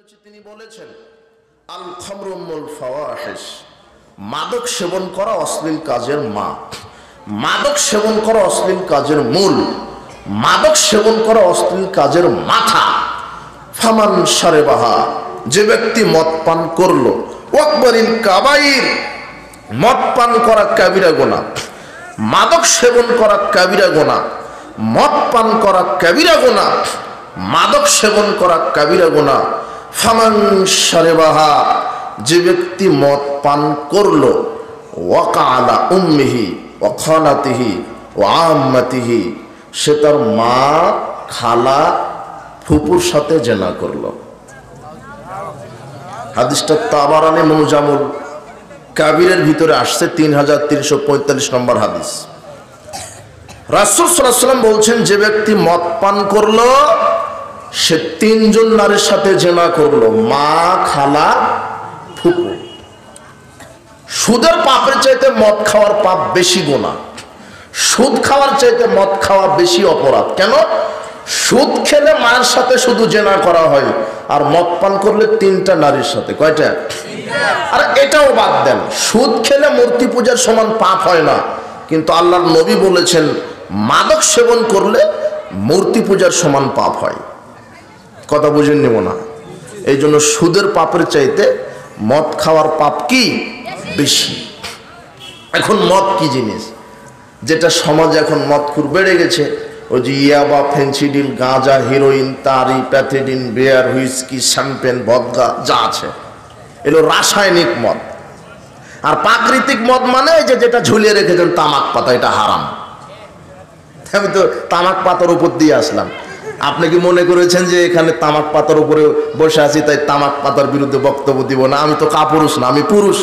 করেছি তিনি বলেছেন আল খামরু উম্মুল ফাওয়াহিশ, মাদক সেবন করা অশ্লীল কাজের মা, মাদক সেবন করা অশ্লীল কাজের মূল, মাদক সেবন করা অশ্লীল কাজের মাথা। ফামান শারেবাহা, যে ব্যক্তি মদ পান করলো, ওয়াকবারিল কাবাইর, মদ পান করা কাবিরা গুনাহ, মাদক সেবন করা কাবিরা গুনাহ, মদ পান করা কাবিরা গুনাহ, মাদক সেবন করা কাবিরা গুনাহ। ফামান শারেবাহা, যে ব্যক্তি মদ পান করলো, ওয়াকা আলা উম্মিহি ওয়া খালাতিহি ওয়া আম্মাতিহি, সে তার মা, খালা, ফুপুর সাথে জেনা করলো। হাদিসটা তাবারানী মুজামুল কাবিরের ভিতরে আসছে, 3345 নম্বর হাদিস। রাসূল সাল্লাল্লাহু আলাইহি ওয়াসাল্লাম বলছেন, যে ব্যক্তি মদ পান করলো সে তিনজন নারীর সাথে জেনা করলো, মা, খালা, ফুপু। সুদের পাপের চাইতে মদ খাওয়ার পাপ বেশি গুনাহ, সুদ খাওয়ার চাইতে মদ খাওয়া বেশি অপরাধ। কেন? সুদ খেলে মায়ের সাথে শুধু জেনা করা হয়, আর মদ পান করলে তিনটা নারীর সাথে। কয়টা? আর এটাও বাদ দেন, সুদ খেলে মূর্তি পূজার সমান পাপ হয় না, কিন্তু আল্লাহর নবী বলেছেন মাদক সেবন করলে মূর্তি পূজার সমান পাপ হয়। কথা বুঝেন নিব না? এই জন্য সুদের পাপের চাইতে মদ খাওয়ার পাপ কি বেশি। এখন মদ কি জিনিস, যেটা সমাজে এখন মদখুর বেড়ে গেছে, ওই যে ইয়াবা, ফেন্সিডিল, গাঁজা, হিরোইন, তারি, প্যাথেডিন, বিয়ার, হুইস্কি, শ্যাম্পেন, ভদকা যা আছে, এগুলো রাসায়নিক মদ। আর প্রাকৃতিক মদ মানে যেটা ঝুলিয়ে রেখেছেন তামাক পাতা, এটা হারাম। আমি তো তামাক পাতার উপর দিয়ে আসলাম। আপনি কি মনে করেছেন যে এখানে তামাক পাতার উপরে বসে আছি তাই তামাক পাতার বিরুদ্ধে বক্তব্য দিব না? আমি তো কাপুরুষ না, আমি পুরুষ।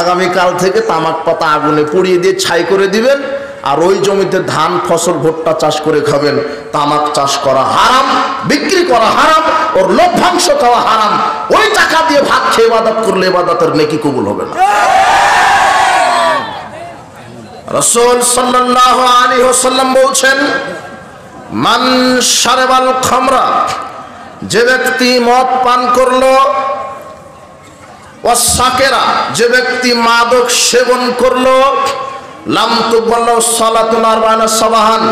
আগামীকাল থেকে তামাক পাতা আগুনে পুড়িয়ে দিয়ে ছাই করে দিবেন, আর ওই জমিতে ধান, ফসল, ভুট্টা চাষ করে খাবেন। তামাক চাষ করা হারাম, বিক্রি করা হারাম, ওর লভ্যাংশ খাওয়া হারাম। ওই টাকা দিয়ে ভাত খেয়ে ইবাদত করলে ইবাদতের নেকি কবুল হবে না। রাসূল সাল্লাল্লাহু আলাইহি ওয়াসাল্লাম বলছেন, মান শারাবাল খামরা, যে ব্যক্তি মদ পান করলো, ওয়াসাকেরা, যে ব্যক্তি মাদক সেবন করলো, লাম তুকবাল্লাহু সালাতুন 40 সাবাহান,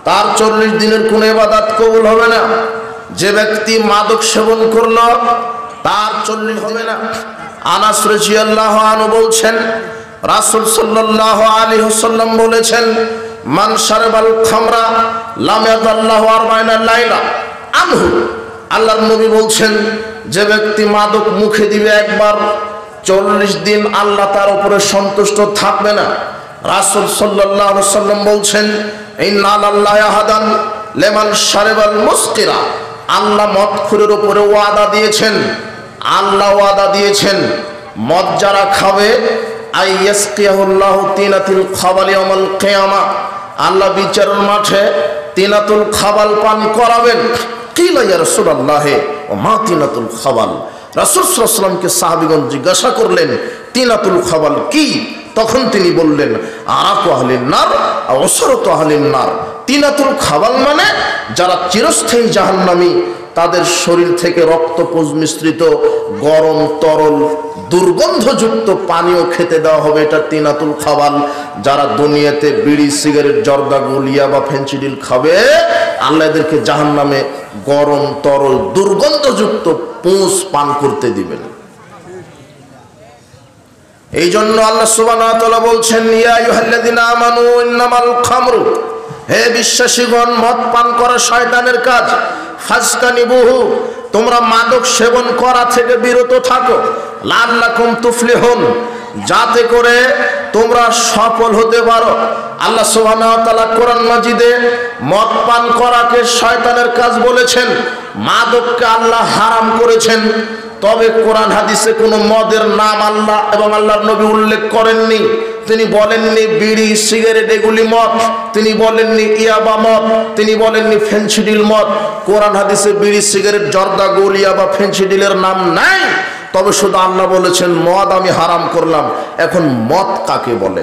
তার 40 দিনের কোনো ইবাদত কবুল হবে না। যে ব্যক্তি মাদক সেবন করলো তার 40 হবে না। আনাস রাদিয়াল্লাহু আনহু বলছেন, রাসূল সাল্লাল্লাহু আলাইহি ওয়াসাল্লাম বলেছেন, মান শারাবাল খামরা লাম ইয়াদাল্লাহু 40 লাইলা আনহু। আল্লাহর নবী বলছেন, যে ব্যক্তি মাদক মুখে দিবে একবার, 40 দিন আল্লাহ তার উপরে সন্তুষ্ট থাকবে না। রাসূল সাল্লাল্লাহু আলাইহি ওয়াসাল্লাম বলছেন, ইন্না আল্লাহ আহাদান লিমান শারাবাল মুসকিরা, আল্লাহ মদখুরের উপরে ওয়াদা দিয়েছেন। আল্লাহ ওয়াদা দিয়েছেন, মদ যারা খাবে, আইয়াসকিয়াহুল্লাহু তিনাতুল খাবাল ইয়াউমাল কিয়ামা, আল্লাহ বিচারের মাঠে তিনাতুল খাবাল পান করাবেন। কিলা ইয়া রাসূলুল্লাহ ওয়া মা তিনাতুল খাবাল, রাসূল সাল্লাল্লাহু আলাইহি ওয়াসাল্লামকে সাহাবীগণ জিজ্ঞাসা করলেন, তিনাতুল খাবাল কি? তখন তিনি বললেন, আরাকু আহলিন নার আও উসরাতু আহলিন নার। তিনাতুল খাবাল মানে যারা চিরস্থায়ী জাহান্নামী, তাদের শরীর থেকে রক্তপুঞ্জ মিশ্রিত গরম, তরল, দুর্গন্ধযুক্ত পানীয় খেতে দেওয়া হবে, এটা তিনাতুল খাবাল। যারা দুনিয়াতে বিড়ি, সিগারেট, জর্দা, গুলিয়া বা ফেন্সিডিল খাবে, আল্লাহ এদেরকে জাহান্নামে গরম, তরল, দুর্গন্ধযুক্ত পুঁজ পান করতে দিবেন। এই জন্য আল্লাহ সুবহানাহু ওয়া তাআলা বলছেন, ইয়া আইয়ুহাল্লাযিনা আমানু ইন্নামাল খামরু, হে বিশ্বাসীগণ, মদ পান করা শয়তানের কাজ। ফাজতানিবুহু, তোমরা মাদক সেবন করা থেকে বিরত থাকো। লাআল্লাকুম তুফলিহুন, যাতে করে তোমরা সফল হতে পারো। আল্লাহ সুবহানাহু ওয়া তাআলা কোরআন মাজিদে মদ পান করাকে শয়তানের কাজ বলেছেন, মাদককে আল্লাহ হারাম করেছেন। তবে কোরআন হাদিসে কোনো মদের নাম আল্লাহ এবং আল্লাহর নবী উল্লেখ করেননি। তিনি বলেননি বিড়ি, সিগারেট এগুলি মদ, তিনি বলেননি ইয়াবা মদ, তিনি বলেননি ফেন্সিডিল মদ। কোরআন হাদিসে বিড়ি, সিগারেট, জর্দা, গুলিয়া বা ফেন্সিডিলের নাম নাই। তবে শুধু আল্লাহ বলেছেন মদ আমি হারাম করলাম। এখন মদ কাকে বলে?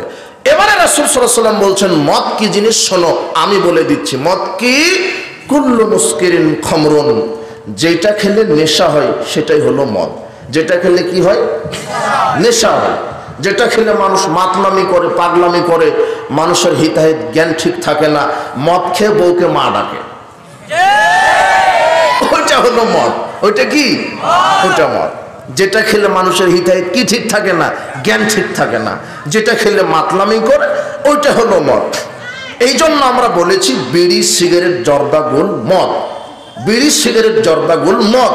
এবারে রাসূল সাল্লাল্লাহু আলাইহি ওয়াসাল্লাম বলছেন, মদ কি জিনিস শোনো, আমি বলে দিচ্ছি। মদ কি? কুল্লু মুস্কিরিন খমরুন, যেটা খেলে নেশা হয় সেটাই হলো মদ। যেটা খেলে কি হয়? নেশা হয়। যেটা খেলে মানুষ মাতলামি করে, পাগলামি করে, মানুষের হিতাহিত জ্ঞান ঠিক থাকে না, মদ খেয়ে বউকে মা ডাকে, ওইটা হলো মদ। ওইটা কি? ওইটা মদ। যেটা খেলে মানুষের হিতাহিত কি ঠিক থাকে না, জ্ঞান ঠিক থাকে না, যেটা খেলে মাতলামি করে, ওইটা হলো মদ। এই জন্য আমরা বলেছি বিড়ি, সিগারেট, জর্দা, গোল মদ। বিড়ি, সিগারেট, জর্দা, গোল মদ,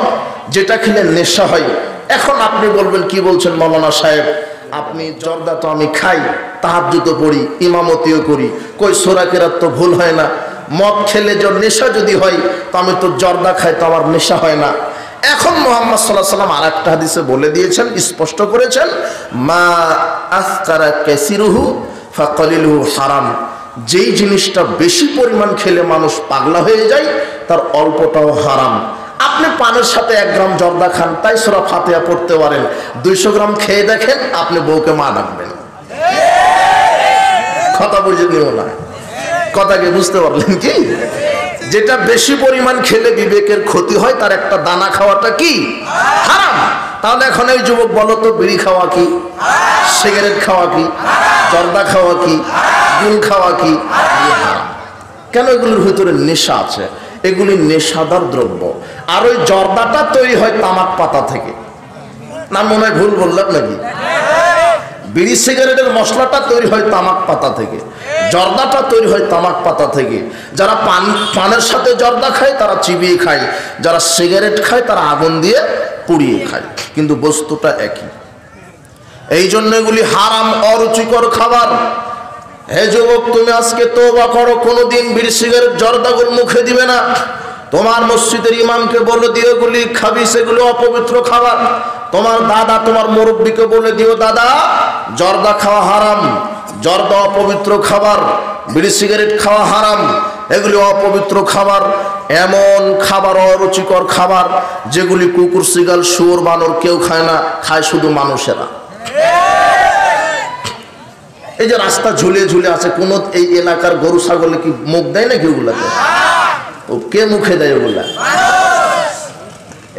যেটা খেলে নেশা হয়। এখন আপনি বলবেন কি বলছেন মৌলানা সাহেব, আপনি জর্দা তো আমি খাই, তাহাজ্জুদও পড়ি, ইমামতিও করি, কই সূরা কেরাত তো ভুল হয় না, মদ খেলে যে নেশা যদি হয় তো আমি তো জর্দা খাই, তো আমার নেশা হয় না। এখন মুহাম্মদ সাল্লাল্লাহু আলাইহি ওয়াসাল্লাম আরেকটা হাদিসে বলে দিয়েছেন, স্পষ্ট করেছেন, মা আসকারা কাসিরুহু ফাকালিলুহু হারাম, যেই জিনিসটা বেশি পরিমাণ খেলে মানুষ পাগলা হয়ে যায় তার অল্পটাও হারাম। আপনি পানের সাথে 1 গ্রাম জর্দা খান, তাই সূরা ফাতিহা পড়তে পারেন, 200 গ্রাম খেয়ে দেখেন, আপনি বউকে মা ডাকবেন। কথা বুঝে নিও না, কথাকে বুঝতে পারলেন কি? যেটা বেশি পরিমাণ খেলে বিবেকের ক্ষতি হয়, তার একটা দানা খাওয়াটা কি? হারাম। তাহলে এখন এই যুবক বলো তো, বিড়ি খাওয়া কি? সিগারেট খাওয়া কি? জর্দা খাওয়া কি? গুল খাওয়া কি? হারাম। কেন? এগুলোর ভিতরে নেশা আছে, এগুলি নেশাদার দ্রব্য। আর ওই জর্দাটা তৈরি হয় তামাক পাতা থেকে, না মনে হয় ভুল বললাম নাকি? বিড়ি সিগারেটের মশলাটা তৈরি হয় তামাক পাতা থেকে, জর্দাটা তৈরি হয় তামাক পাতা থেকে। যারা পানের সাথে জর্দা খায় তারা চিবিয়ে খায়, যারা সিগারেট খায় তারা আগুন দিয়ে পুড়িয়ে খায়, কিন্তু বস্তুটা একই। এই জন্য এগুলি হারাম, অরুচিকর খাবার। হে যুবক, তুমি আজকে তওবা করো, কোনোদিন বিড়ি সিগারেট জর্দাগুলো মুখে দিবে না। তোমার মসজিদের ইমামকে বলে দিও এগুলি খাবি, সেগুলো অপবিত্র খাবার। তোমার দাদা, তোমার মুরব্বীকে বলে দিও, দাদা জর্দা খাওয়া হারাম, জর্দা অপবিত্র খাবার, বিড়ি সিগারেট খাওয়া হারাম, এগুলি অপবিত্র খাবার। এমন খাবার, অরুচিকর খাবার, যেগুলি কুকুর, শিয়াল, শুয়োর, বানর কেউ খায় না, খায় শুধু মানুষেরা। এই যে রাস্তা ঝুলিয়ে ঝুলে আছে, কোন এই এলাকার গরু ছাগলে কি মুখ দেয় নাকি ওগুলাতে? কে মুখে দেয় ওগুলা?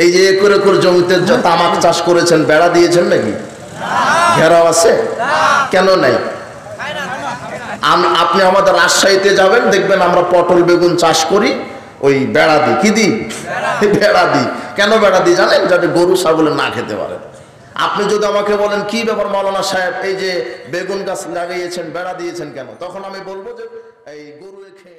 এই যে একর একর জমিতে তামাক চাষ করেছেন, বেড়া দিয়েছেন নাকি? ঘেরাও আছে? কেন নাই? আপনি আমাদের রাজশাহীতে যাবেন, দেখবেন আমরা পটল বেগুন চাষ করি, ওই বেড়া দিই। কি দিই? বেড়া দিই। কেন বেড়া দিই জানেন? যাতে গরু ছাগলে না খেতে পারে। আপনি যদি আমাকে বলেন কি ব্যাপার মৌলানা সাহেব, এই যে বেগুন গাছ লাগিয়েছেন, বেড়া দিয়েছেন কেন, তখন আমি বলবো যে এই গরু খেয়ে